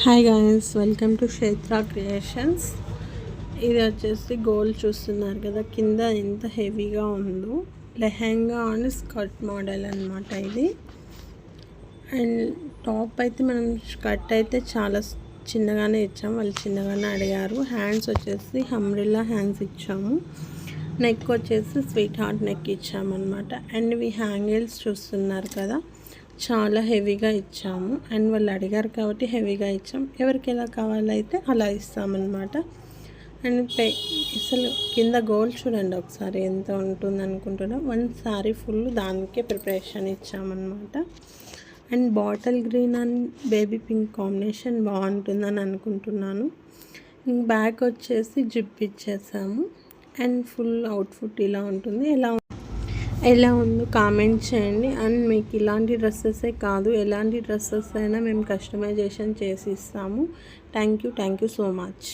Hi guys, welcome to క్షేత్ర creations. ఇది వచ్చేసి గోల్డ్ చూస్తున్నారు కదా, కింద ఎంత హెవీగా ఉందో. లెహెంగా అండ్ స్కర్ట్ మోడల్ అనమాట ఇది. అండ్ టాప్ అయితే మనం స్కర్ట్ అయితే చాలా చిన్నగానే ఇచ్చాము, వాళ్ళు చిన్నగానే అడిగారు. హ్యాండ్స్ వచ్చేసి అంబ్రెల్లా హ్యాండ్స్ ఇచ్చాము. నెక్ వచ్చేసి స్వీట్ హార్ట్ నెక్ ఇచ్చామన్నమాట. అండ్ ఇవి హ్యాంగిల్స్ చూస్తున్నారు కదా, చాలా హెవీగా ఇచ్చాము. అండ్ వాళ్ళు అడిగారు కాబట్టి హెవీగా ఇచ్చాం. ఎవరికి ఎలా కావాలైతే అలా ఇస్తామన్నమాట. అండ్ అసలు కింద గోల్డ్ చూడండి ఒకసారి ఎంత ఉంటుంది అనుకుంటున్నా. వన్ సారీ ఫుల్ దానికే ప్రిపరేషన్ ఇచ్చామన్నమాట. And bottle green and baby pink combination బాగుంటుందని అనుకుంటున్నాను. బ్యాక్ వచ్చేసి జిప్ ఇచ్చేసాము. అండ్ ఫుల్ అవుట్ఫిట్ ఇలా ఉంటుంది. ఎలా ఉందో కామెంట్ చేయండి. అండ్ మీకు ఇలాంటి డ్రెస్సెసే కాదు, ఎలాంటి డ్రెస్సెస్ అయినా మేము కస్టమైజేషన్ చేసి ఇస్తాము. Thank you so much.